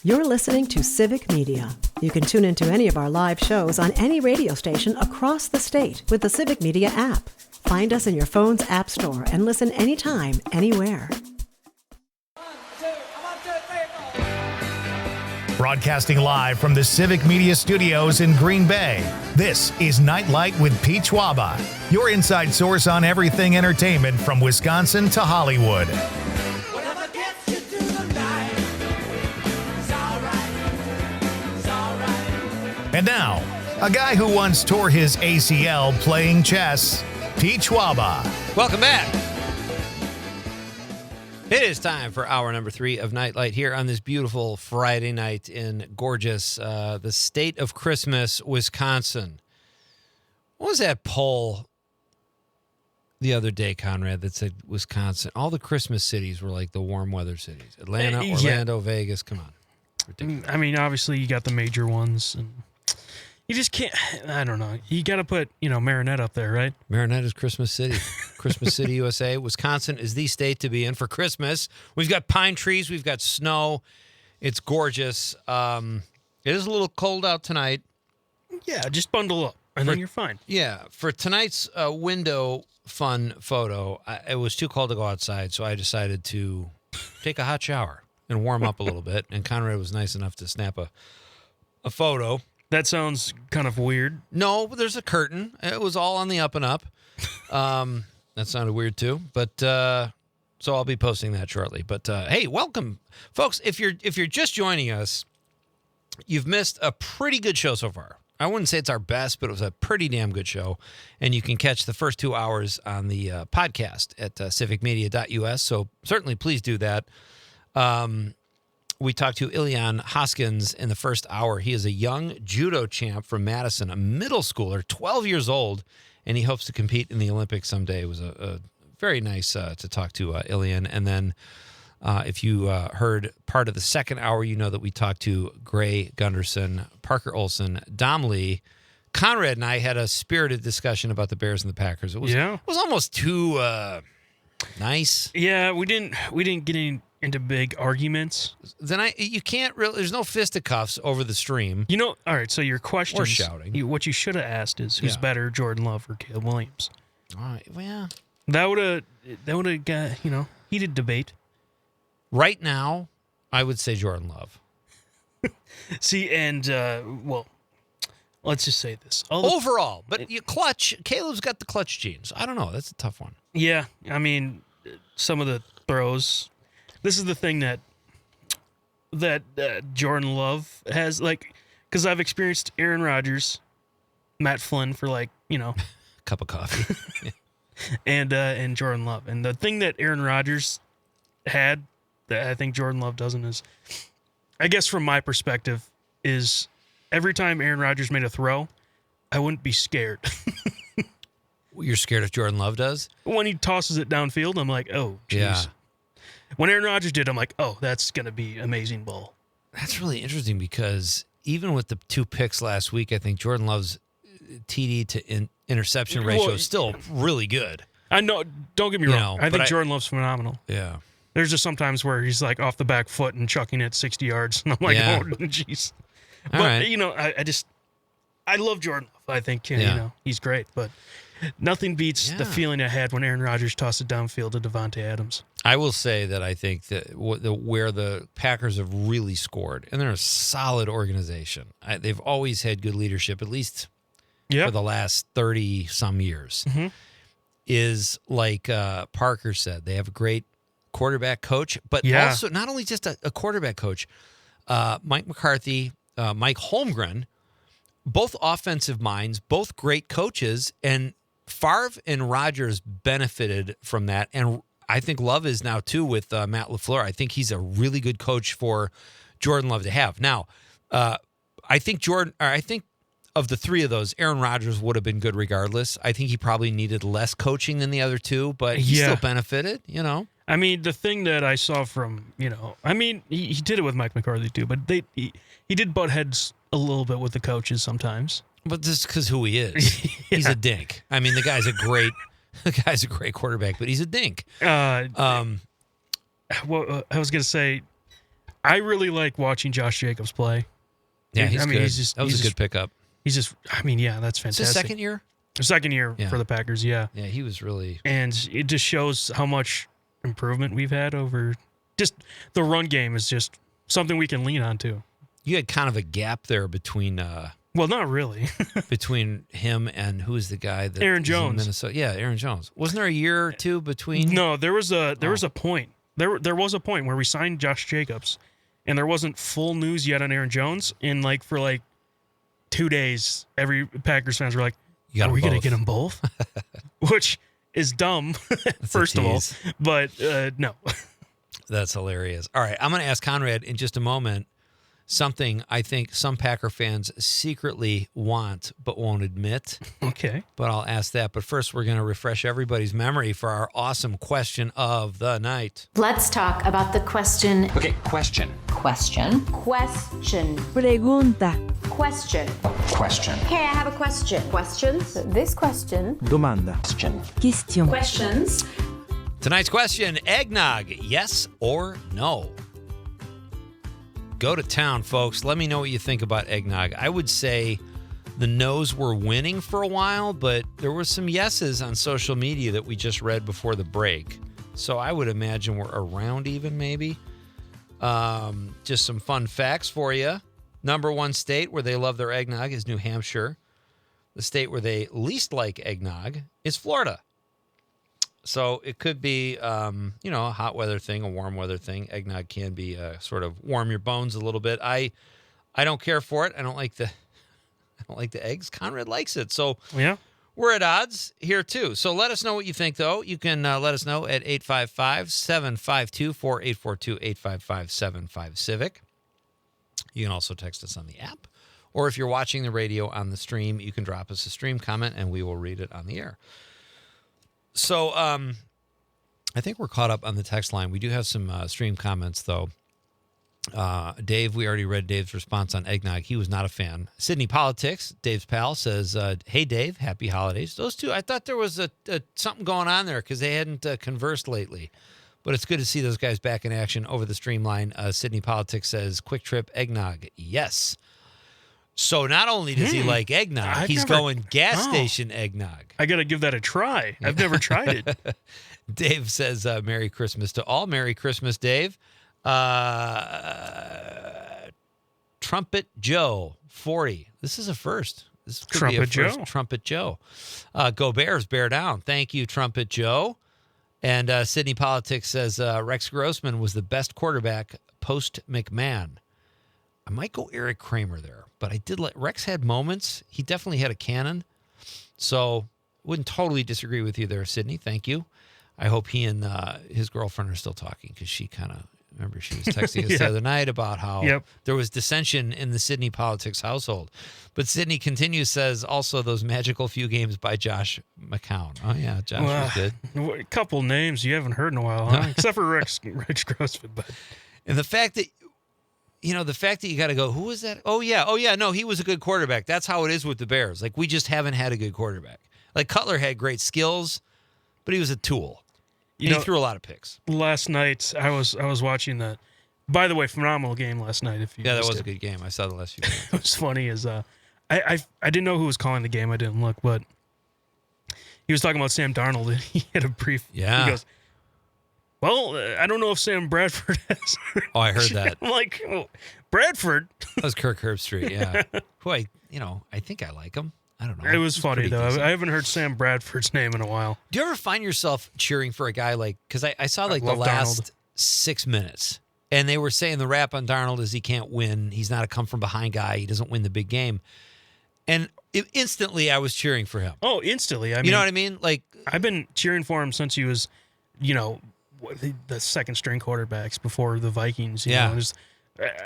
You're listening to Civic Media. You can tune into any of our live shows on any radio station across the state with the Civic Media app. Find us in your phone's app store and listen anytime, anywhere. Broadcasting live from the Civic Media Studios in Green Bay, this is Nite Lite with Pete Schwaba, your inside source on everything entertainment from Wisconsin to Hollywood. And now, a guy who once tore his ACL playing chess, Pete Schwaba. Welcome back. It is time for hour number 3 of Nite Lite here on this beautiful Friday night in gorgeous, the state of Christmas, Wisconsin. What was that poll the other day, Conrad, that said Wisconsin? All the Christmas cities were like the warm weather cities. Atlanta, Orlando, Vegas. Come on. Ridiculous. I mean, obviously you got the major ones, and you just can't, I don't know. You got to put, Marinette up there, right? Marinette is Christmas City. Christmas City, USA. Wisconsin is the state to be in for Christmas. We've got pine trees. We've got snow. It's gorgeous. It is a little cold out tonight. Yeah, just bundle up, and then you're fine. Yeah. For tonight's window fun photo, it was too cold to go outside, so I decided to take a hot shower and warm up a little bit, and Conrad was nice enough to snap a photo. That sounds kind of weird. No, there's a curtain. It was all on the up and up. That sounded weird too, but so I'll be posting that shortly. But hey, welcome, folks. If you're just joining us, you've missed a pretty good show so far. I wouldn't say it's our best, but it was a pretty damn good show, and you can catch the first 2 hours on the podcast at civicmedia.us. So certainly, please do that. We talked to Ilian Hoskins in the first hour. He is a young judo champ from Madison, a middle schooler, 12 years old, and he hopes to compete in the Olympics someday. It was a very nice to talk to Ilian. And then if you heard part of the second hour, you know that we talked to Gray Gunderson, Parker Olson, Dom Lee. Conrad and I had a spirited discussion about the Bears and the Packers. It was almost too nice. Yeah, we didn't get into big arguments. Then you can't really. There's no fisticuffs over the stream. All right. So your question or shouting. What you should have asked is who's better, Jordan Love or Caleb Williams? All right. Well, that would have got heated debate. Right now, I would say Jordan Love. See, and well, let's just say this overall, but you clutch. Caleb's got the clutch genes. I don't know. That's a tough one. Yeah, I mean, some of the throws. This is the thing that Jordan Love has, because I've experienced Aaron Rodgers, Matt Flynn for cup of coffee, and Jordan Love. And the thing that Aaron Rodgers had that I think Jordan Love doesn't is, I guess from my perspective, is every time Aaron Rodgers made a throw, I wouldn't be scared. You're scared if Jordan Love does? When he tosses it downfield, I'm like, oh, jeez. Yeah. When Aaron Rodgers did, I'm like, oh, that's going to be amazing ball. That's really interesting because even with the 2 picks last week, I think Jordan Love's TD to interception ratio is still really good. I know. Don't get me wrong. I think Jordan Love's phenomenal. Yeah. There's just sometimes where he's off the back foot and chucking it 60 yards. And I'm like, oh, jeez. But, right. I love Jordan Love. I think, he's great. But nothing beats the feeling I had when Aaron Rodgers tossed it downfield to Devontae Adams. I will say that I think that where the Packers have really scored, and they're a solid organization. They've always had good leadership, at least for the last 30-some years, is like Parker said. They have a great quarterback coach, but also not only just a quarterback coach, Mike McCarthy, Mike Holmgren, both offensive minds, both great coaches, and Favre and Rodgers benefited from that, and I think Love is now too with Matt LaFleur. I think he's a really good coach for Jordan Love to have. Now, I think of the 3 of those, Aaron Rodgers would have been good regardless. I think he probably needed less coaching than the other 2, but he still benefited, I mean, the thing that I saw from, he did it with Mike McCarthy too, but he did butt heads a little bit with the coaches sometimes. But just because who he is. He's a dink. I mean, the guy's a great quarterback, but he's a dink. Well, I was going to say, I really like watching Josh Jacobs play. Yeah, he's good. That was a good good pickup. He's just, I mean, yeah, that's fantastic. It's his second year? Second year Yeah. for the Packers, yeah. Yeah, he was really... And it just shows how much improvement we've had over just the run game is just something we can lean on too. You had kind of a gap there between Well, not really. between him and who's the guy that Aaron is in Jones. Minnesota. Yeah, Aaron Jones. Wasn't there a year or two between? No, there was a point. There was a point where we signed Josh Jacobs, and there wasn't full news yet on Aaron Jones. And for 2 days, every Packers fans were like, You got "Are we them going to both. get them both?" Which is dumb, first of all. tease. But no. That's hilarious. All right, I'm going to ask Conrad in just a moment something I think some Packer fans secretly want but won't admit. Okay. But I'll ask that. But first, we're going to refresh everybody's memory for our awesome question of the night. Let's talk about the question. Okay, question. Question. Pregunta. Question. Question. Hey, I have a question. Questions? This question. Domanda. Question. Questions. Tonight's question, eggnog, yes or no? Go to town, folks. Let me know what you think about eggnog. I would say the no's were winning for a while, but there were some yeses on social media that we just read before the break. So I would imagine we're around even, maybe. Just some fun facts for you. Number one state where they love their eggnog is New Hampshire. The state where they least like eggnog is Florida. So it could be, a hot weather thing, a warm weather thing. Eggnog can be sort of warm your bones a little bit. I don't care for it. I don't like the eggs. Conrad likes it. So Yeah. we're at odds here too. So let us know what you think, though. You can let us know at 855-752-4842, 855-75-CIVIC. You can also text us on the app. Or if you're watching the radio on the stream, you can drop us a stream comment and we will read it on the air. So I think we're caught up on the text line. We do have some stream comments, though. Dave, we already read Dave's response on eggnog. He was not a fan. Sydney Politics, Dave's pal, says, hey, Dave, happy holidays. Those two, I thought there was something going on there because they hadn't conversed lately. But it's good to see those guys back in action over the streamline. Sydney Politics says, quick trip eggnog, yes. So not only does he like eggnog, he's going gas station eggnog. I got to give that a try. I've never tried it. Dave says, Merry Christmas to all. Merry Christmas, Dave. Trumpet Joe, 40. This is a first. This could be a Trumpet first. Joe. Trumpet Joe. Go Bears, bear down. Thank you, Trumpet Joe. And Sydney Politics says, Rex Grossman was the best quarterback post-McMahon. I might go Eric Kramer there, but I did let Rex had moments. He definitely had a cannon. So wouldn't totally disagree with you there, Sydney. Thank you. I hope he and his girlfriend are still talking because she kind of, remember she was texting us the other night about how there was dissension in the Sydney Politics household. But Sydney continues, says also those magical few games by Josh McCown. Oh, yeah, Josh was good. A couple names you haven't heard in a while, huh? Except for Rex Grossman. But. And the fact that, you got to go, who was that? Oh, yeah. No, he was a good quarterback. That's how it is with the Bears. Like, we just haven't had a good quarterback. Like, Cutler had great skills, but he was a tool. He threw a lot of picks. Last night, I was watching that. By the way, phenomenal game last night. That was a good game. I saw the last few games. What's funny is I didn't know who was calling the game. I didn't look, but he was talking about Sam Darnold. And he had a brief. Yeah. He goes, well, I don't know if Sam Bradford has. Oh, I heard that. I'm like, oh, Bradford? That was Kirk Herbstreit, yeah. Who I think I like him. I don't know. It was funny, though. Decent. I haven't heard Sam Bradford's name in a while. Do you ever find yourself cheering for a guy like, because I saw like the last 6 minutes, and they were saying the rap on Darnold is he can't win. He's not a come-from-behind guy. He doesn't win the big game. And instantly I was cheering for him. Oh, instantly. You know what I mean? Like, I've been cheering for him since he was, the second-string quarterbacks before the Vikings. You know,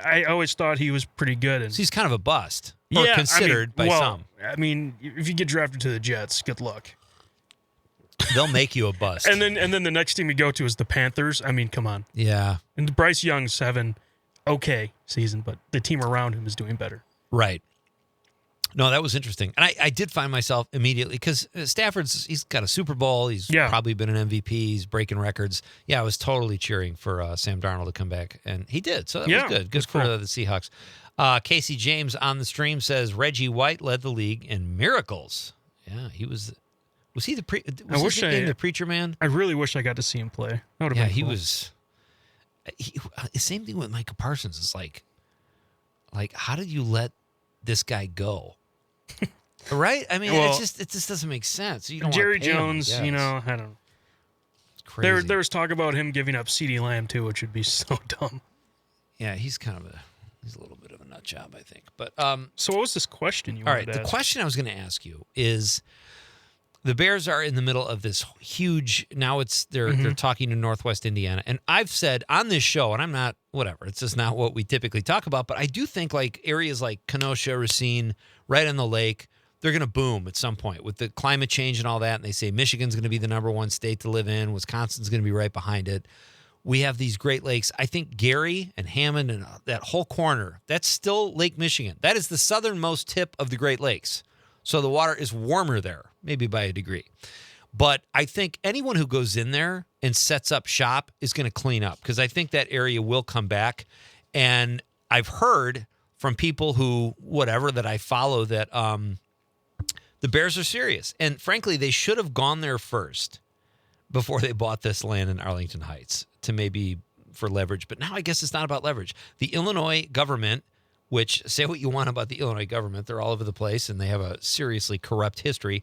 I always thought he was pretty good. And so he's kind of a bust. Or considered by some. I mean, if you get drafted to the Jets, good luck. They'll make you a bust. and then the next team you go to is the Panthers. I mean, come on. Yeah. And Bryce Young's having okay season, but the team around him is doing better. Right. No, that was interesting. And I did find myself immediately, because he's got a Super Bowl. He's probably been an MVP. He's breaking records. Yeah, I was totally cheering for Sam Darnold to come back, and he did. So that was good. Good for the Seahawks. Casey James on the stream says Reggie White led the league in miracles. Yeah, he was. Was he the the preacher man? I really wish I got to see him play. That would have been cool. He was. Same thing with Micah Parsons. It's like, how did you let this guy go? Right? I mean, it just doesn't make sense. You don't Jerry Jones, I don't know. It's crazy. There was talk about him giving up CeeDee Lamb too, which would be so dumb. Yeah, he's a little bit of a nut job, I think. But so what was this question you wanted to ask? The question I was going to ask you is, the Bears are in the middle of this huge. Now they're talking to Northwest Indiana, and I've said on this show, and I'm not whatever. It's just not what we typically talk about. But I do think like areas like Kenosha, Racine, right on the lake, they're going to boom at some point with the climate change and all that. And they say Michigan's going to be the #1 state to live in. Wisconsin's going to be right behind it. We have these Great Lakes. I think Gary and Hammond and that whole corner, that's still Lake Michigan. That is the southernmost tip of the Great Lakes. So the water is warmer there, maybe by a degree. But I think anyone who goes in there and sets up shop is going to clean up, because I think that area will come back. And I've heard from people that I follow, that the Bears are serious. And frankly, they should have gone there first before they bought this land in Arlington Heights to maybe for leverage. But now I guess it's not about leverage. The Illinois government, which, say what you want about the Illinois government, they're all over the place and they have a seriously corrupt history.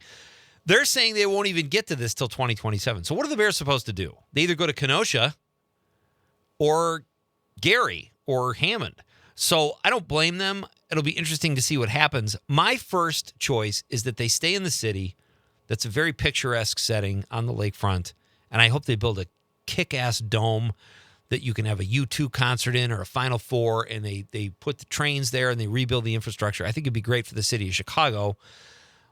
They're saying they won't even get to this till 2027. So what are the Bears supposed to do? They either go to Kenosha or Gary or Hammond. So I don't blame them. It'll be interesting to see what happens. My first choice is that they stay in the city. That's a very picturesque setting on the lakefront. And I hope they build a kick-ass dome that you can have a U2 concert in, or a Final Four, and they put the trains there and they rebuild the infrastructure. I think it'd be great for the city of Chicago.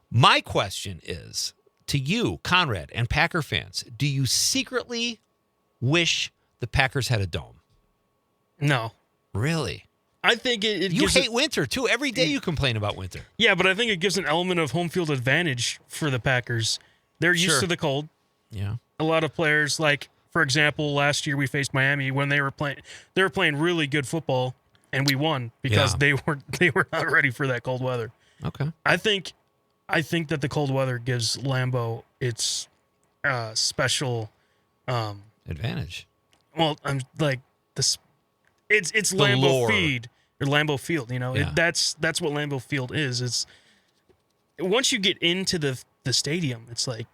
My question is to you, Conrad, and Packer fans, do you secretly wish the Packers had a dome? No. Really? I think you hate winter, too. Every day you complain about winter. Yeah, but I think it gives an element of home field advantage for the Packers. They're used to the cold. Yeah. A lot of players, like, for example, last year we faced Miami when they were playing really good football, and we won because they were not ready for that cold weather. Okay. I think that the cold weather gives Lambeau its special advantage. Well, I'm like this. It's Lambeau Field or Lambeau Field. You know, that's what Lambeau Field is. It's once you get into the stadium, it's like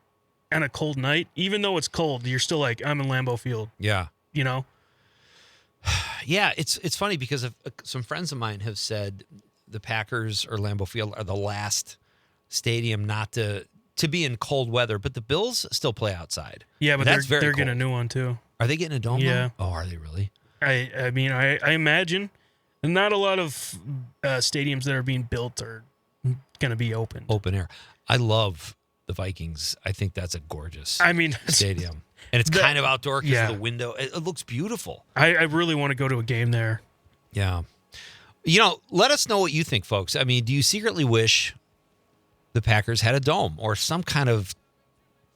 on a cold night, even though it's cold, you're still like, I'm in Lambeau Field. Yeah. You know? Yeah, it's funny because some friends of mine have said the Packers or Lambeau Field are the last stadium not to be in cold weather, but the Bills still play outside. Yeah, but they're getting a new one too. Are they getting a dome? Yeah. Now? Oh, are they really? I mean, I imagine not a lot of stadiums that are being built are going to be open. Open air. I love the Vikings. I think that's a gorgeous stadium. And it's kind of outdoor because of the window. It looks beautiful. I really want to go to a game there. Yeah. You know, let us know what you think, folks. I mean, do you secretly wish the Packers had a dome or some kind of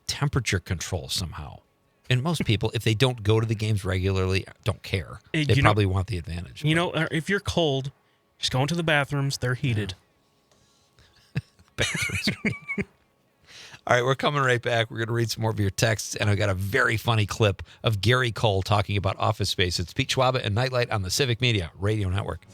temperature control somehow? And most people, if they don't go to the games regularly, don't care. They probably want the advantage. You know, if you're cold, just go into the bathrooms. They're heated. Bathrooms. All right, we're coming right back. We're going to read some more of your texts, and I've got a very funny clip of Gary Cole talking about Office Space. It's Pete Schwaba and Nite Lite on the Civic Media Radio Network.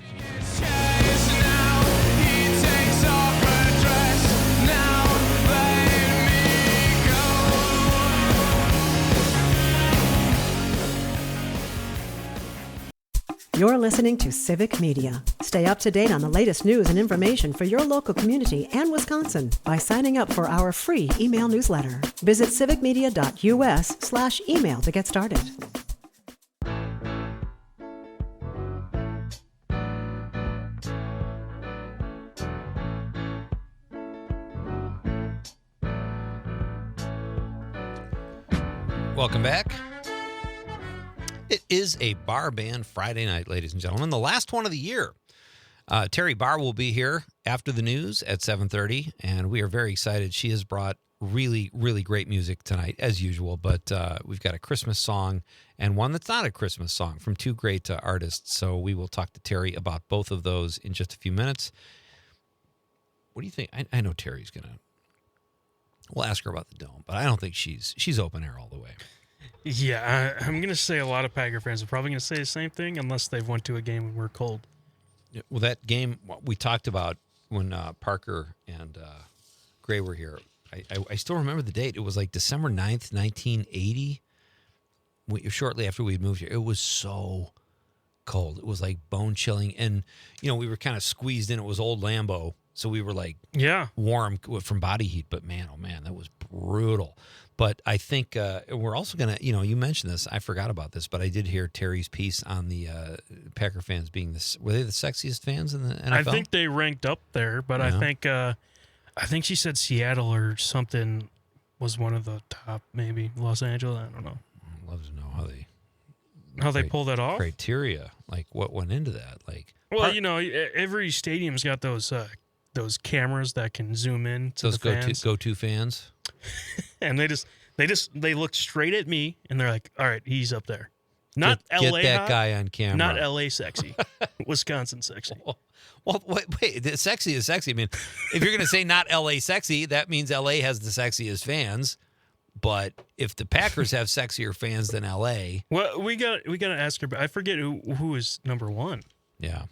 You're listening to Civic Media. Stay up to date on the latest news and information for your local community and Wisconsin by signing up for our free email newsletter. Visit civicmedia.us/email to get started. Welcome back. It is a bar band Friday night, ladies and gentlemen, the last one of the year. Teri Barr will be here after the news at 7:30, and we are very excited. She has brought really, really great music tonight, as usual, but we've got a Christmas song and one that's not a Christmas song from two great artists, so we will talk to Teri about both of those in just a few minutes. What do you think? I know Teri's going to... We'll ask her about the Dome, but I don't think she's open air all the way. Yeah, I'm going to say a lot of Packer fans are probably going to say the same thing unless they've went to a game when we're cold. Well, that game we talked about when Parker and Gray were here, I still remember the date. It was like December 9th, 1980, shortly after we'd moved here. It was so cold. It was like bone-chilling. And, we were kind of squeezed in. It was old Lambeau, so we were like warm from body heat. But, man, oh, man, that was brutal. But I think we're also going to, you mentioned this. I forgot about this, but I did hear Teri's piece on the Packer fans being were they the sexiest fans in the NFL? I think they ranked up there, but I think she said Seattle or something was one of the top, maybe Los Angeles. I don't know. I'd love to know how they pull that off. Criteria, like what went into that. Like, well, every stadium's got those cameras that can zoom in to those the fans. go-to fans. And they look straight at me and they're like, all right, he's up there. Not Get LA that hot, guy on camera. not LA sexy. Wisconsin sexy. Well, wait, sexy is sexy. I mean, if you're going to say not LA sexy, that means LA has the sexiest fans. But if the Packers have sexier fans than LA, well, we got to ask her. But I forget who is number one. Yeah,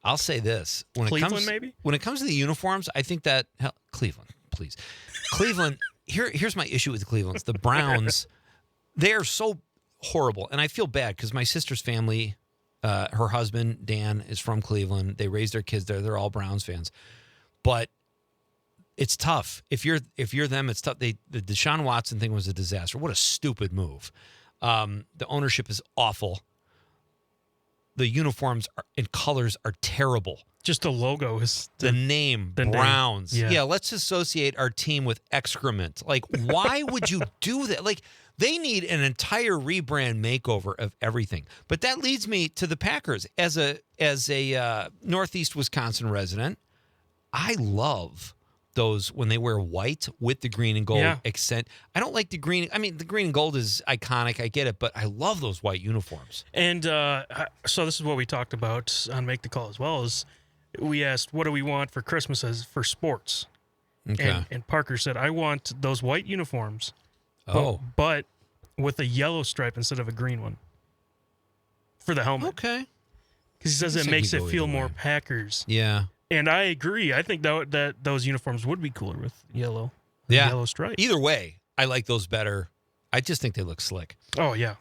I'll say this: Cleveland, maybe. When it comes to the uniforms, I think that Cleveland, please, Cleveland. Here's my issue with the Clevelands. The Browns, they are so horrible, and I feel bad because my sister's family, her husband Dan is from Cleveland. They raised their kids there. They're all Browns fans, but it's tough. If you're them, it's tough. The Deshaun Watson thing was a disaster. What a stupid move. The ownership is awful. The uniforms and colors are terrible. Just the logo is the name Browns. Name. Yeah, let's associate our team with excrement. Like, why would you do that? Like, they need an entire rebrand makeover of everything. But that leads me to the Packers. As a Northeast Wisconsin resident, I love those when they wear white with the green and gold accent. I don't like the green. I mean, the green and gold is iconic. I get it, but I love those white uniforms. And so this is what we talked about on Make the Call as well. Is we asked, what do we want for Christmas for sports? Okay. And Parker said, I want those white uniforms, but with a yellow stripe instead of a green one for the helmet. Okay. Because he says it makes it feel more Packers. Yeah. And I agree. I think that those uniforms would be cooler with yellow. Yeah. Yellow stripe. Either way, I like those better. I just think they look slick. Oh, yeah.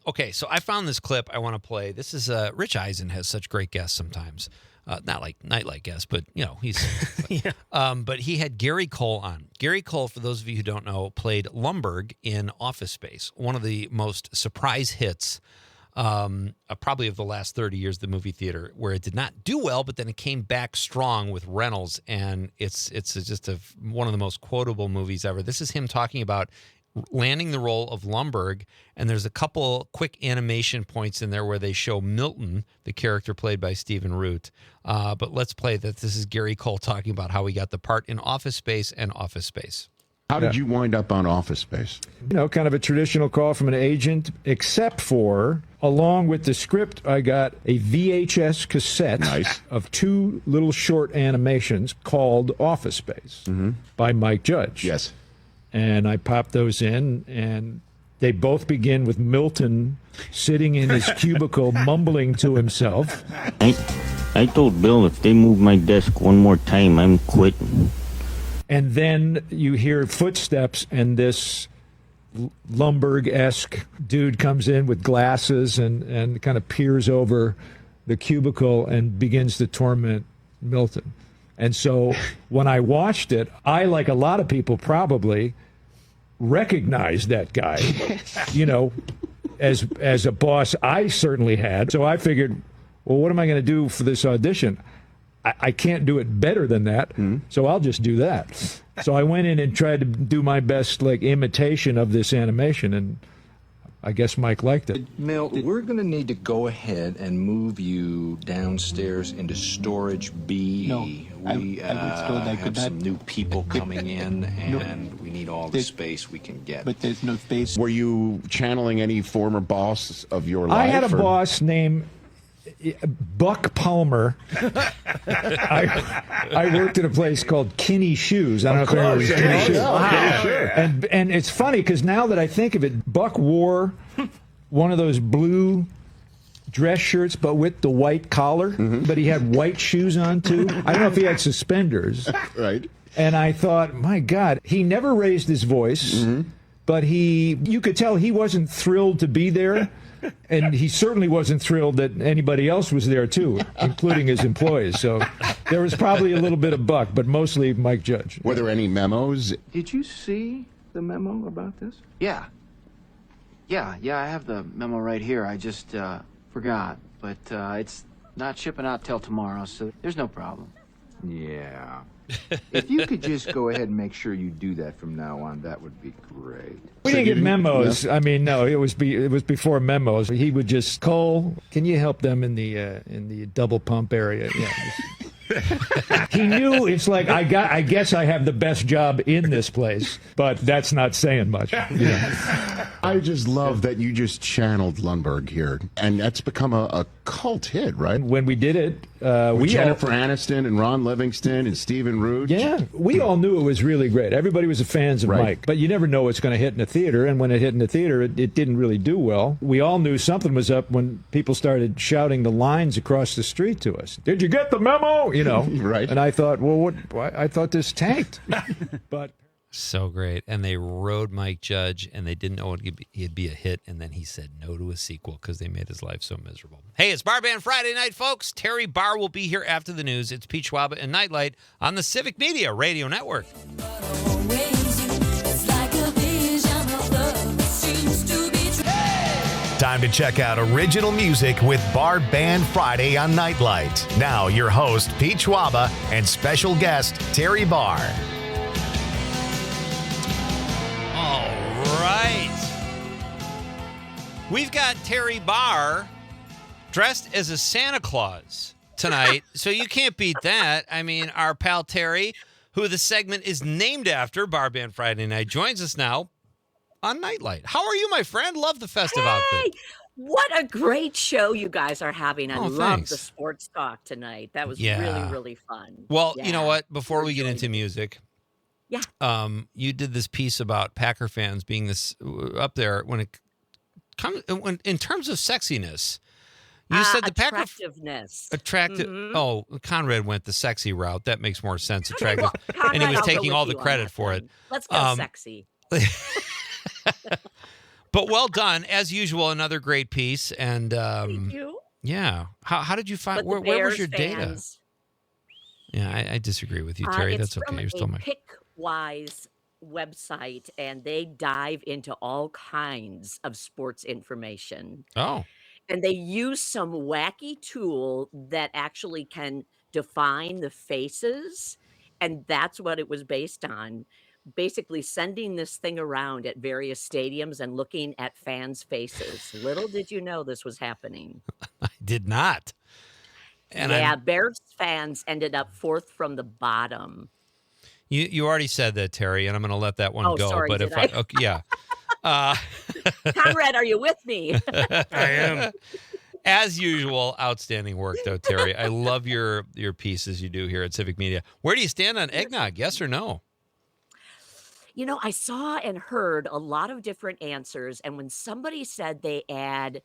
Okay, so I found this clip I want to play. This is Rich Eisen has such great guests sometimes. Not like Nite Lite guests, but, he's... but he had Gary Cole on. Gary Cole, for those of you who don't know, played Lumbergh in Office Space, one of the most surprise hits probably of the last 30 years of the movie theater, where it did not do well, but then it came back strong with Reynolds, and it's just one of the most quotable movies ever. This is him talking about landing the role of Lumbergh, and there's a couple quick animation points in there where they show Milton, the character played by Stephen Root. But let's play that. This is Gary Cole talking about how he got the part in Office Space and Office Space. How did you wind up on Office Space? Kind of a traditional call from an agent, except for, along with the script, I got a VHS cassette of two little short animations called Office Space by Mike Judge. Yes. And I popped those in, and they both begin with Milton sitting in his cubicle mumbling to himself. I told Bill if they move my desk one more time, I'm quitting. And then you hear footsteps, and this Lumbergh-esque dude comes in with glasses and kind of peers over the cubicle and begins to torment Milton. And so when I watched it, I, like a lot of people probably, recognized that guy, as a boss I certainly had. So I figured, well, what am I going to do for this audition? I can't do it better than that, so I'll just do that. So I went in and tried to do my best, imitation of this animation, and I guess Mike liked it. Milt, we're going to need to go ahead and move you downstairs into storage B. No, We have some new people coming in, and we need all the space we can get. But there's no space. Were you channeling any former boss of your life? I had a or- boss named Buck Palmer. I worked at a place called Kinney Shoes. I don't know if anyone was Kinney Shoes. Yeah, sure. And it's funny because now that I think of it, Buck wore one of those blue dress shirts, but with the white collar. But he had white shoes on too. I don't know if he had suspenders. Right. And I thought, my God, he never raised his voice, but you could tell he wasn't thrilled to be there. And he certainly wasn't thrilled that anybody else was there, too, including his employees. So there was probably a little bit of Buck, but mostly Mike Judge. Were there any memos? Did you see the memo about this? Yeah, I have the memo right here. I just forgot. But it's not shipping out till tomorrow, so there's no problem. Yeah. If you could just go ahead and make sure you do that from now on, that would be great. We didn't get memos. I mean, no, it was before memos. He would just, Cole, can you help them in the double pump area? Yeah. He knew it's like I guess I have the best job in this place, but that's not saying much. I just love that you just channeled Lundberg here, and that's become a cult hit, right? When we did it, With Jennifer Aniston and Ron Livingston and Stephen Root. Yeah, we all knew it was really great. Everybody was fans of Mike, but you never know what's going to hit in the theater. And when it hit in the theater, it didn't really do well. We all knew something was up when people started shouting the lines across the street to us. Did you get the memo? You know, right? And I thought, well, I thought this tanked, but. So great. And they rode Mike Judge, and they didn't know he'd be a hit, and then he said no to a sequel because they made his life so miserable. Hey, it's Bar Band Friday night, folks. Teri Barr will be here after the news. It's Pete Schwaba and Nite Lite on the Civic Media Radio Network. Time to check out original music with Bar Band Friday on Nite Lite. Now, your host, Pete Schwaba, and special guest, Teri Barr. All right. We've got Teri Barr dressed as a Santa Claus tonight, so you can't beat that. I mean, our pal Teri, who the segment is named after, Bar Band Friday Night, joins us now on Nite Lite. How are you, my friend? Love the festive outfit. What a great show you guys are having. I love thanks. the sports talk tonight. That was really, really fun. Well, you know what? Before we get into music, you did this piece about Packer fans being this up there when it comes in terms of sexiness. You said the Packer attractiveness. Attractive. Mhm. Oh, Conrad went the sexy route. That makes more sense. Attractive, Well, Conrad, and he was I'll go taking with all the you on credit that for then. it. Let's go sexy. But well done, as usual. Another great piece. And Thank you. yeah, how did you find? But the Where was Bears your data? fans, Yeah, I disagree with you, Teri. it's That's okay. from You're still a my. Pickwise website, and they dive into all kinds of sports information. Oh, And they use some wacky tool that actually can define the faces. And that's what it was based on. Basically sending this thing around at various stadiums and looking at fans' faces. Little did you know this was happening. I did not. And yeah, Bears fans ended up fourth from the bottom. You already said that, Teri, and I'm going to let that one Oh, go. sorry, But did if I? okay, yeah. Conrad, are you with me? I am. As usual, outstanding work, though, Teri. I love your pieces you do here at Civic Media. Where do you stand on eggnog? Yes or no? You know, I saw and heard a lot of different answers. And when somebody said they add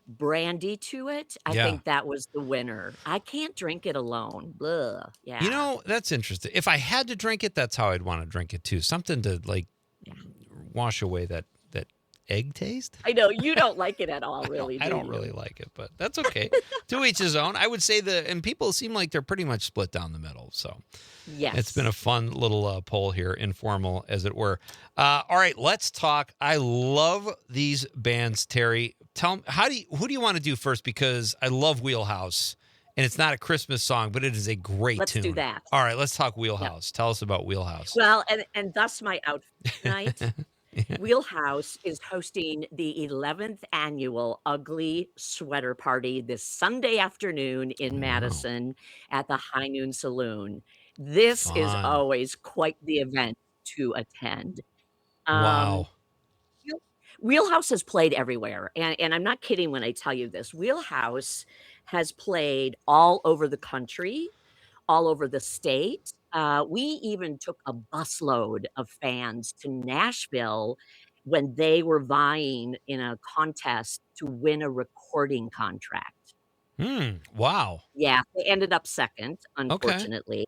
brandy to it, I think that was the winner. I can't drink it alone. Blah. Yeah. You know, that's interesting. If I had to drink it, that's how I'd want to drink it, too. Something to, like, wash away that egg taste. I know you don't like it at all, really. I don't really like it, but that's okay. To each his own. I would say and people seem like they're pretty much split down the middle. So yes, it's been a fun little poll here, informal as it were. All right, let's talk. I love these bands, Teri. Tell me, who do you want to do first? Because I love Wheelhouse, and it's not a Christmas song, but it is a great Let's tune. do that. All right, let's talk Wheelhouse. Tell us about Wheelhouse. Well, and thus my outfit tonight. Wheelhouse is hosting the 11th annual Ugly Sweater Party this Sunday afternoon in Madison at the High Noon Saloon. This is Fun. always quite the event to attend. Um, Wow. Wheel Wheelhouse has played everywhere, and I'm not kidding when I tell you this. Wheelhouse has played all over the country, all over the state. We even took a busload of fans to Nashville when they were vying in a contest to win a recording contract. Wow. Yeah, they ended up second, Okay. unfortunately,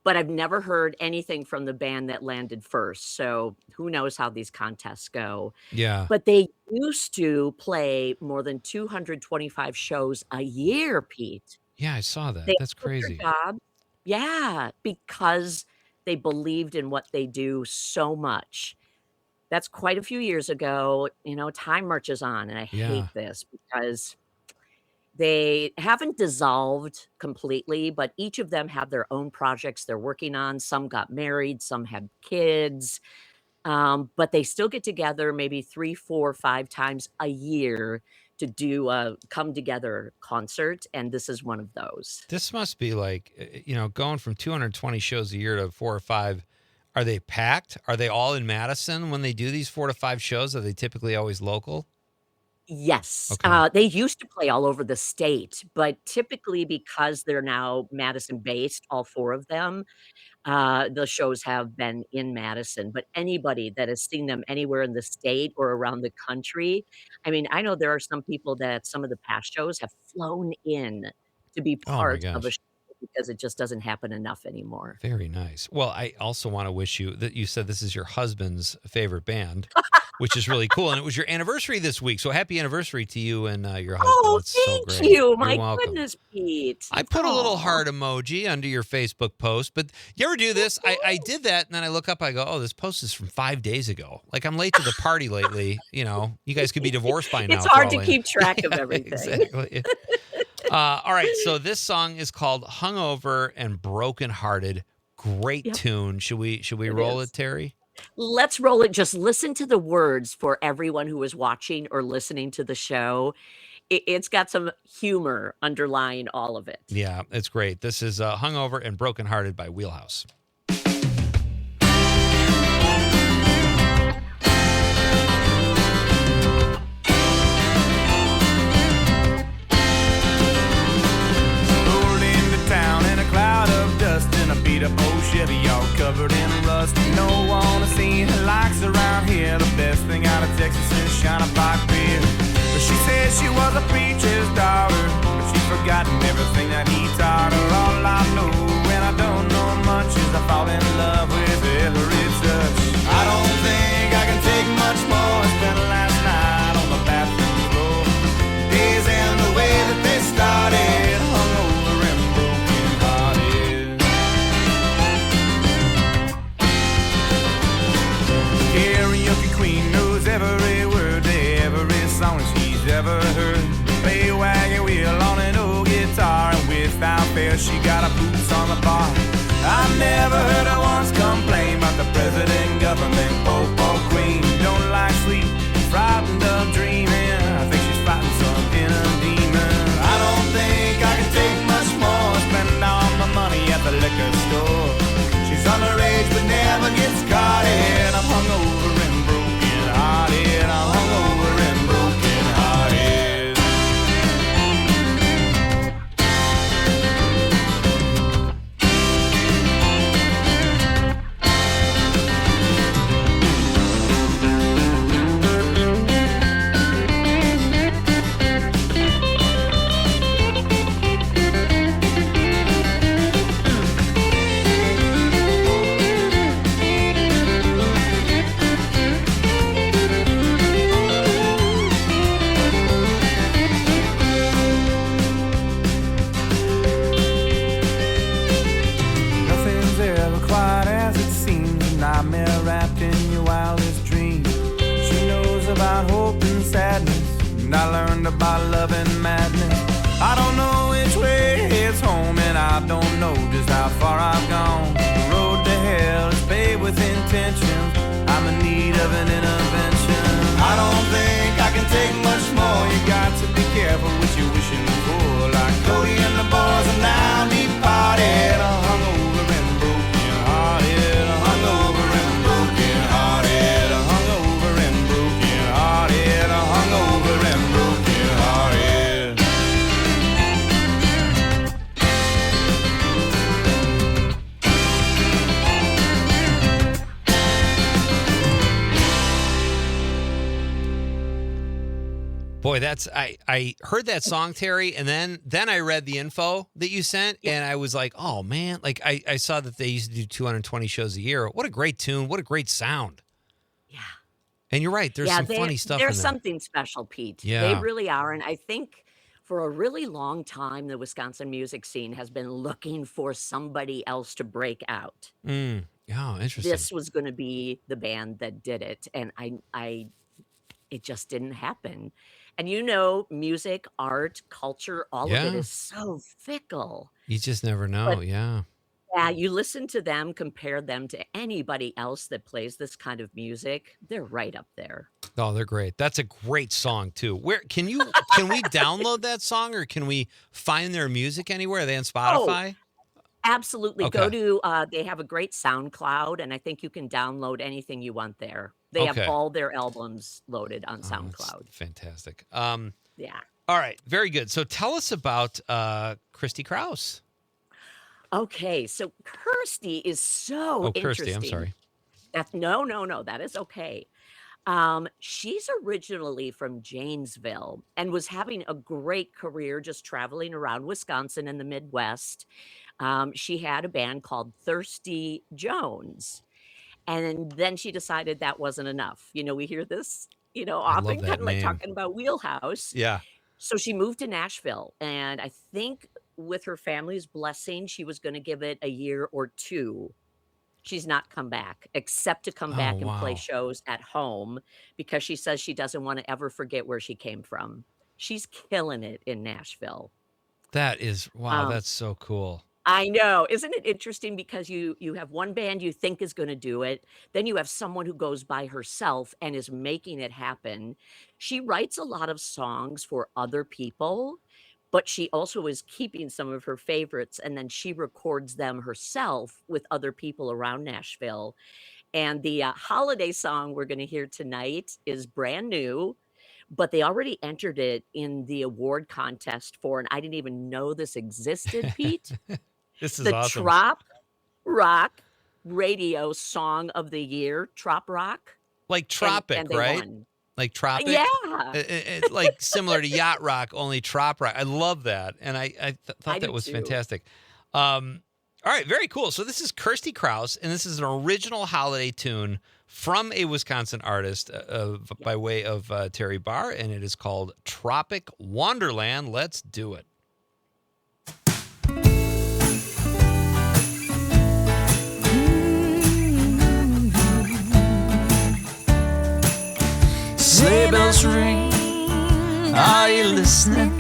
but I've never heard anything from the band that landed first, so who knows how these contests go. Yeah. But they used to play more than 225 shows a year, Pete. Yeah, I saw They that. That's quit their crazy. job. Yeah, because they believed in what they do so much. That's quite a few years ago. Time marches on, and I hate Yeah. this because they haven't dissolved completely, but each of them have their own projects they're working on. Some got married, some had kids, but they still get together maybe 3, 4, 5 times a year to do a come together concert, and this is one of those. This must be like, going from 220 shows a year to 4 or 5. Are they packed? Are they all in Madison when they do these 4 to 5 shows? Are they typically always local? Yes, Okay. they used to play all over the state, but typically because they're now Madison-based, all 4 of them, the shows have been in Madison, but anybody that has seen them anywhere in the state or around the country, I mean, I know there are some people that some of the past shows have flown in to be Oh my part of a gosh. show because it just doesn't happen enough anymore. Very nice. Well, I also want to wish you that you said this is your husband's favorite band, which is really cool. And it was your anniversary this week. So happy anniversary to you and your husband. Oh, That's so thank great. you. You're My welcome. goodness, Pete. I put a little Aw. heart emoji under your Facebook post, but you ever do this? I did that, and then I look up, I go, oh, this post is from 5 days ago. Like, I'm late to the party lately. You guys could be divorced by now. It's for hard all to I know. keep track of Yeah, everything. exactly. All right, so this song is called "Hungover and Brokenhearted." Great Yep, tune. Should we it roll is. it, Terry? Let's roll it. Just listen to the words for everyone who is watching or listening to the show. It's got some humor underlying all of it. Yeah, it's great. This is "Hungover and Brokenhearted" by Wheelhouse. Rolled into town in a cloud of dust in a beat up old Chevy, all covered in rust. No one has seen her likes around here. The best thing out of Texas is Shiner Pike beer. But she said she was a preacher's daughter, but she's forgotten everything that he taught her. All I know, and I don't know much, is I fall in love with every touch. I don't think I can take much more. I spent last night on the bathroom floor. Days end the way that they started, hungover and broken-hearted. Karaoke queen knows every word to every song she's ever heard. Play wagon wheel on an old guitar, and without fail she got her boots on the bar. I never heard her once complain about the president, government, pope or queen. Don't like sleep, frightened of dreaming. I think she's fighting some inner demon. I don't think I can take much more. Spend all my money at the liquor store. She's underage but never gets caught in. I'm hungover and broken hearted. I'm hungover and broken hearted. Nothing's ever quite as it seems. A nightmare wrapped in your wildest dreams. She knows about hope and sadness, and I learned about love and madness. I don't know which way is home, and I don't know just how far I've gone. The road to hell is paved with intentions. I'm in need of an intervention. Boy, I heard that song, Teri, and then I read the info that you sent, and I was like, oh man, like I saw that they used to do 220 shows a year. What a great tune! What a great sound! Yeah, and you're right. There's some funny stuff. There's in there. something special, Pete. Yeah, they really are, and I think for a really long time, the Wisconsin music scene has been looking for somebody else to break out. Yeah, interesting. This was going to be the band that did it, and it just didn't happen. And music, art, culture, all of it is so fickle. You just never know. But Yeah, you listen to them, compare them to anybody else that plays this kind of music, they're right up there. oh, they're great. That's a great song too. Where can we download that song, or can we find their music anywhere? Are they on Spotify? Absolutely. Okay. Go to, they have a great SoundCloud, and I think you can download anything you want there. They have Okay. all their albums loaded on That's SoundCloud. fantastic. Yeah. All right, very good. So tell us about Kirstie Kraus. Okay, so Kirstie is so Oh, Kirstie, interesting. I'm sorry. No, that is okay. She's originally from Janesville and was having a great career just traveling around Wisconsin and the Midwest. She had a band called Thirsty Jones. And then she decided that wasn't enough. We hear this, I often love that kind of like name. talking about Wheelhouse. Yeah. So she moved to Nashville. And I think with her family's blessing, she was going to give it a year or two. She's not come back, except to come back and play wow. shows at home because she says she doesn't want to ever forget where she came from. She's killing it in Nashville. That is, wow, Um, that's so cool. I know. Isn't it interesting because you have one band you think is going to do it, then you have someone who goes by herself and is making it happen. She writes a lot of songs for other people, but she also is keeping some of her favorites and then she records them herself with other people around Nashville. And the holiday song we're going to hear tonight is brand new, but they already entered it in the award contest for, and I didn't even know this existed, Pete. This is The awesome. Trop Rock Radio Song of the Year, Trop Rock. Like Tropic, and they right? won. Like Tropic? Yeah. Like similar to Yacht Rock, only Trop Rock. I love that. And I thought I that do was too. fantastic. All right, very cool. So this is Kirstie Kraus, and this is an original holiday tune from a Wisconsin artist by way of Teri Barr, and it is called Tropic Wonderland. Let's do it. Sleigh bells ring, are you listening?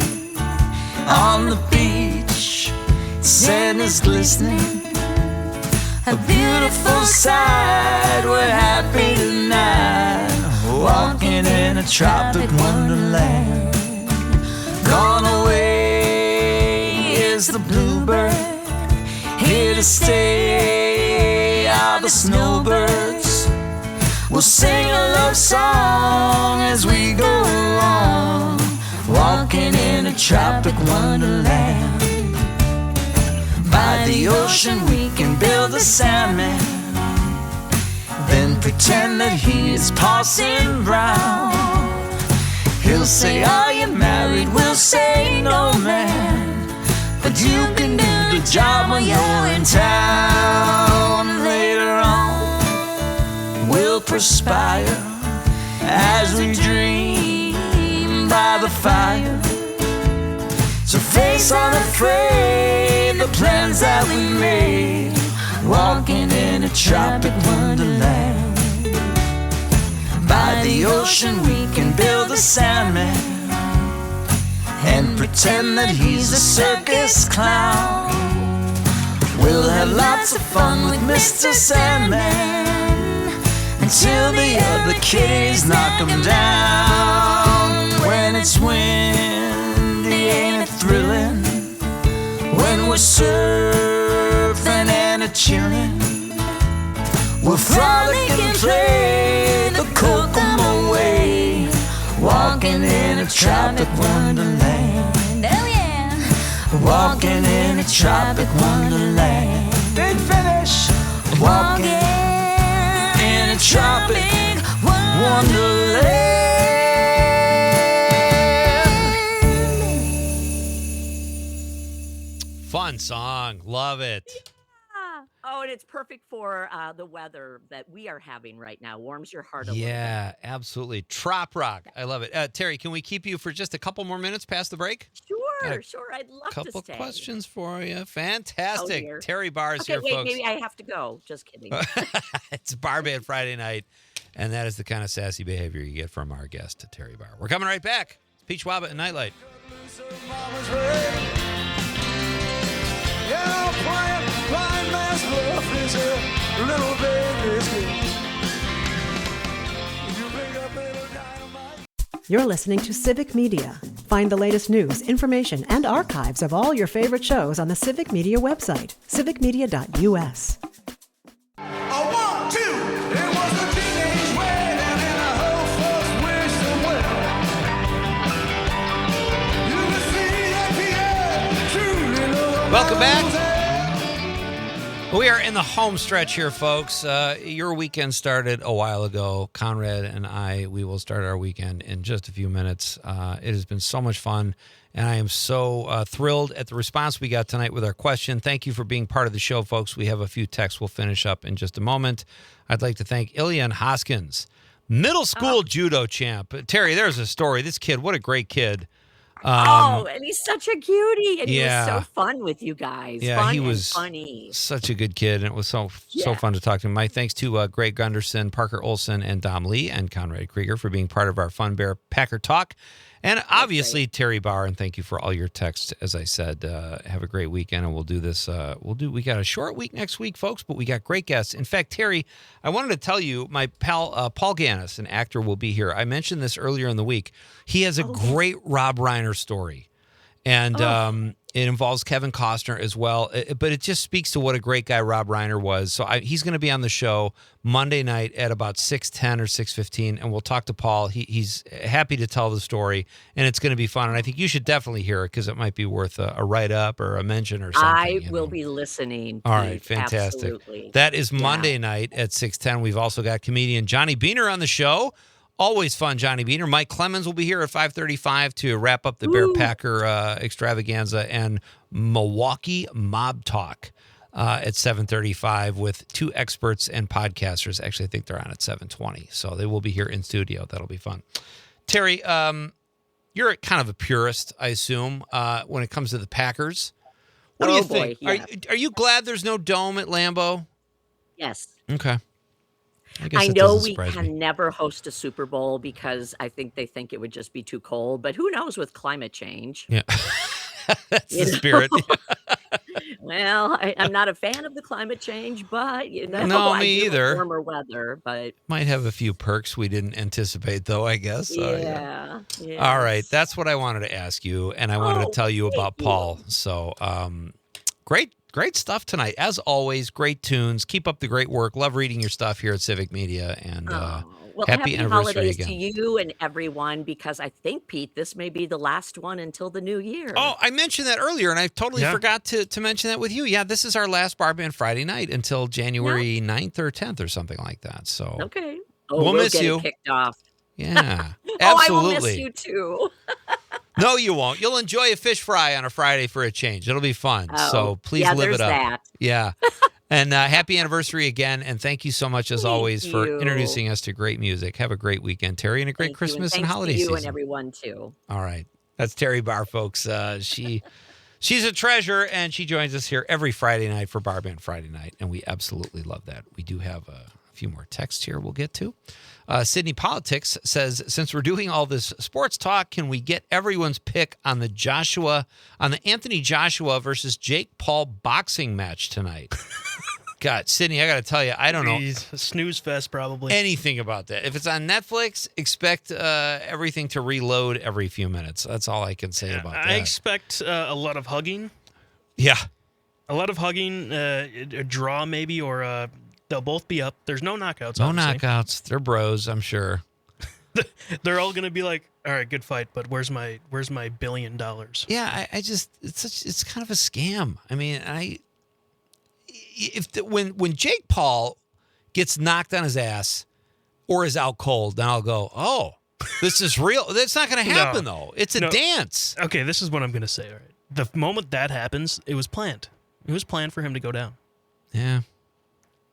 On the beach, Santa's glistening. A beautiful sight, we're happy tonight, walking in a tropic wonderland. Gone away is the bluebird, here to stay are the snowbirds. We'll sing a love song as we go along, walking in a tropic wonderland. By the ocean we can build a Sandman, then pretend that he is Parson Brown. He'll say, are you married? We'll say, no man, but you can do the job when you're in town. Later on we'll perspire as we dream by the fire. So face unafraid the plans that we made, walking in a tropic wonderland. By the ocean we can build a Sandman, and pretend that he's a circus clown. We'll have lots of fun with Mr. Sandman, until the other kitties knock him down. When it's windy, ain't it thrilling? When we're surfing and a-cheering, we'll frolic and play the Kokomo way, walking in a tropic wonderland. Oh yeah, walking in a tropic wonderland. Big finish, walking in a tropic wonderland. fun song. Love it. Oh, and it's perfect for the weather that we are having right now. Warms your heart a little bit. Yeah, absolutely. Trop rock. I love it. Teri, can we keep you for just a couple more minutes past the break? Sure. I'd love to Couple stay. questions for you. Fantastic. Oh, dear. Teri Barr is Okay, here, wait, folks. maybe I have to go. Just kidding. It's Bar Band Friday night, and that is the kind of sassy behavior you get from our guest, Teri Barr. We're coming right back. It's Pete Schwaba and Nite Lite. Blind man's bluff is a little baby's game. You bring up little dynamite. You're listening to Civic Media. Find the latest news, information, and archives of all your favorite shows on the Civic Media website, civicmedia.us. A 1, 2. It was a teenage wedding and a whole folks wished them well. You can see that Pierre truly knows. Welcome back. We are in the home stretch here, folks. Your weekend started a while ago. Conrad and I, we will start our weekend in just a few minutes. It has been so much fun, and I am so thrilled at the response we got tonight with our question. Thank you for being part of the show, folks. We have a few texts we'll finish up in just a moment. I'd like to thank Ilian Hoskins, middle school judo champ. Teri, there's a story. This kid, what a great kid. And he's such a cutie, and he was yeah. so fun with you guys. Yeah, fun he was funny. Such a good kid, and it was so fun to talk to him. My thanks to Greg Gunderson, Parker Olson, and Dom Lee, and Conrad Krieger for being part of our Fun Bear Packer Talk. And obviously, Teri Barr, and thank you for all your texts. As I said, have a great weekend, and we'll do this. We got a short week next week, folks, but we got great guests. In fact, Teri, I wanted to tell you, my pal Paul Gannis, an actor, will be here. I mentioned this earlier in the week. He has a great Rob Reiner story, and it involves Kevin Costner as well. But it just speaks to what a great guy Rob Reiner was. So he's going to be on the show Monday night at about 6:10 or 6:15, and we'll talk to Paul. He's happy to tell the story, and it's going to be fun. And I think you should definitely hear it because it might be worth a write-up or a mention or something. I will be listening. All right, fantastic. Absolutely. That is Monday night at 6:10. We've also got comedian Johnny Beaner on the show. Always fun, Johnny Beaner. Mike Clemens will be here at 5:35 to wrap up the Bear Packer extravaganza, and Milwaukee Mob Talk at 7:35 with two experts and podcasters. Actually, I think they're on at 7:20, so they will be here in studio. That'll be fun. Teri, you're kind of a purist, I assume, when it comes to the Packers. What do you think? Yeah. Are you glad there's no dome at Lambeau? Yes. Okay. I know we can never host a Super Bowl because I think they think it would just be too cold, but who knows with climate change? Yeah. That's the spirit. Well, I'm not a fan of the climate change, but no, I me do either. like warmer weather, but might have a few perks we didn't anticipate, though. I guess. Yeah. All right, that's what I wanted to ask you, and I wanted to tell you about Paul. So, great stuff tonight, as always. Great tunes. Keep up the great work. Love reading your stuff here at Civic Media, and happy anniversary holidays again to you and everyone, because I think, Pete, this may be the last one until the new year. Oh, I mentioned that earlier, and I totally forgot to mention that with you. Yeah, this is our last Bar Band Friday night until January 9th or 10th or something like that. So okay. We'll miss get you. It kicked off. Yeah, absolutely. I will miss you too. No, you won't. You'll enjoy a fish fry on a Friday for a change. It'll be fun. So please live it up. That. Yeah. And happy anniversary again. And thank you so much, as always, for introducing us to great music. Have a great weekend, Teri, and a great Christmas and holiday season. season. And everyone, too. All right. That's Teri Barr, folks. She's a treasure, and she joins us here every Friday night for Bar Band Friday night. And we absolutely love that. We do have a few more texts here we'll get to. Sydney Politics says, since we're doing all this sports talk, can we get everyone's pick on the Anthony Joshua versus Jake Paul boxing match tonight? God, Sydney, I got to tell you, I don't know. Snooze fest, probably. Anything about that. If it's on Netflix, expect everything to reload every few minutes. That's all I can say about that. I expect a lot of hugging. Yeah. A lot of hugging, a draw maybe, or they'll both be up. There's no knockouts. No obviously. knockouts. They're bros, I'm sure. They're all going to be like, all right, good fight, but where's my $1 billion? Yeah, I just it's kind of a scam. I mean, when Jake Paul gets knocked on his ass or is out cold, then I'll go, oh, this is real. That's not going to happen though. It's a dance. Okay, this is what I'm going to say. All right, the moment that happens, it was planned. It was planned for him to go down. Yeah.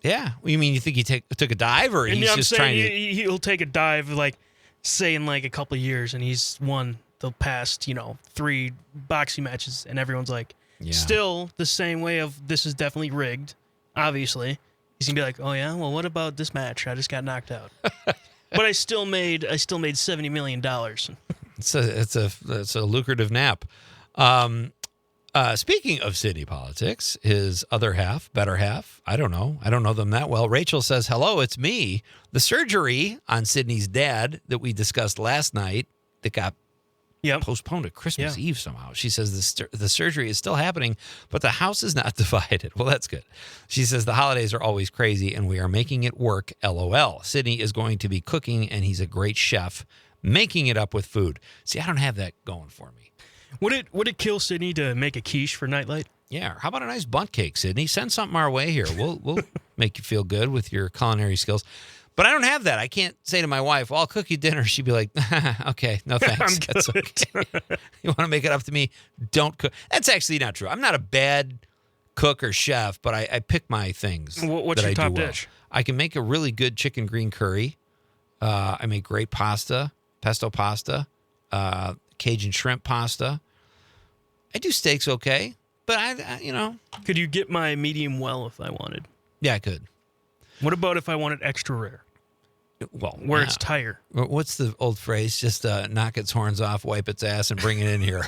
Yeah. You mean you think he took a dive, or And he's I'm just saying trying to... he'll take a dive, like, say in like a couple of years, and he's won the past, 3 boxing matches, and everyone's like, still the same way of this is definitely rigged, obviously. He's gonna be like, oh yeah, well, what about this match? I just got knocked out. But I still made $70 million. It's a lucrative nap. Speaking of city politics, his other half, better half, I don't know them that well. Rachel says, hello, it's me. The surgery on Sydney's dad that we discussed last night that got postponed to Christmas Eve somehow. She says the surgery is still happening, but the house is not divided. Well, that's good. She says the holidays are always crazy, and we are making it work, LOL. Sydney is going to be cooking, and he's a great chef, making it up with food. See, I don't have that going for me. Would it kill Sydney to make a quiche for Nite Lite? Yeah. How about a nice bundt cake, Sydney? Send something our way here. We'll make you feel good with your culinary skills. But I don't have that. I can't say to my wife, well, I'll cook you dinner. She'd be like, okay, no thanks. That's okay. You want to make it up to me? Don't cook. That's actually not true. I'm not a bad cook or chef, but I pick my things. What's that your I top do well. dish? I can make a really good chicken green curry. I make great pasta, pesto pasta, Cajun shrimp pasta. I do steaks okay, but I. Could you get my medium well if I wanted? Yeah, I could. What about if I wanted extra rare? Well, where it's tire. What's the old phrase? Just knock its horns off, wipe its ass, and bring it in here.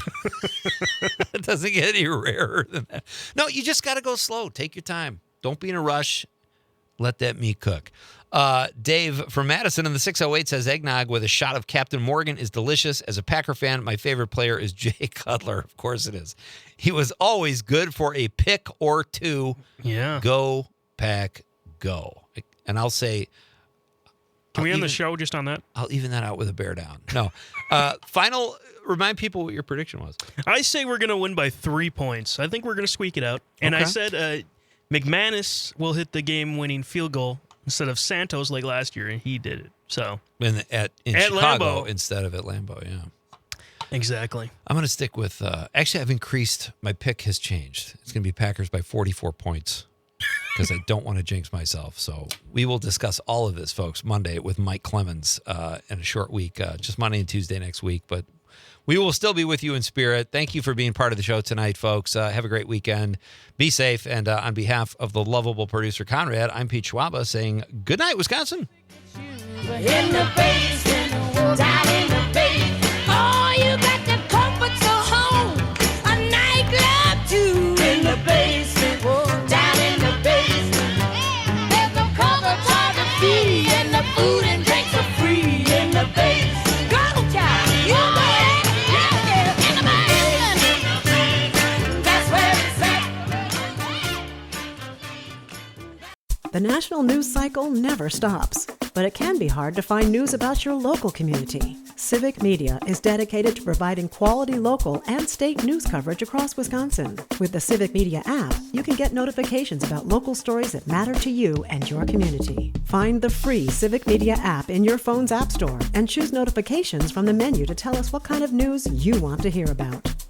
It doesn't get any rarer than that. No, you just got to go slow. Take your time. Don't be in a rush. Let that meat cook. Dave from Madison in the 608 says eggnog with a shot of Captain Morgan is delicious. As a Packer fan, my favorite player is Jay Cutler. Of course it is. He was always good for a pick or two. Yeah. Go, Pack, go. And I'll say... Can we end the show just on that? I'll even that out with a bear down. No. Final, remind people what your prediction was. I say we're going to win by 3 points. I think we're going to squeak it out. And I said McManus will hit the game-winning field goal instead of Santos like last year, and he did it. So in at Chicago Lambeau. instead of at Lambeau, yeah. Exactly. I'm going to stick with, actually I've increased, my pick has changed. It's going to be Packers by 44 points because I don't want to jinx myself. So we will discuss all of this, folks, Monday with Mike Clemens in a short week, just Monday and Tuesday next week. But we will still be with you in spirit. Thank you for being part of the show tonight, folks. Have a great weekend. Be safe. And on behalf of the lovable producer, Conrad, I'm Pete Schwaba saying good night, Wisconsin. In the basement, down in the basement. Oh, you got the comforts of home. A nightclub, too. In the basement, down in the basement. There's no photography, and the food and drinks are free. In the basement. Go, child. You go ahead. Yeah. In the basement. That's where it's at. The national news cycle never stops, but it can be hard to find news about your local community. Civic Media is dedicated to providing quality local and state news coverage across Wisconsin. With the Civic Media app, you can get notifications about local stories that matter to you and your community. Find the free Civic Media app in your phone's app store and choose notifications from the menu to tell us what kind of news you want to hear about.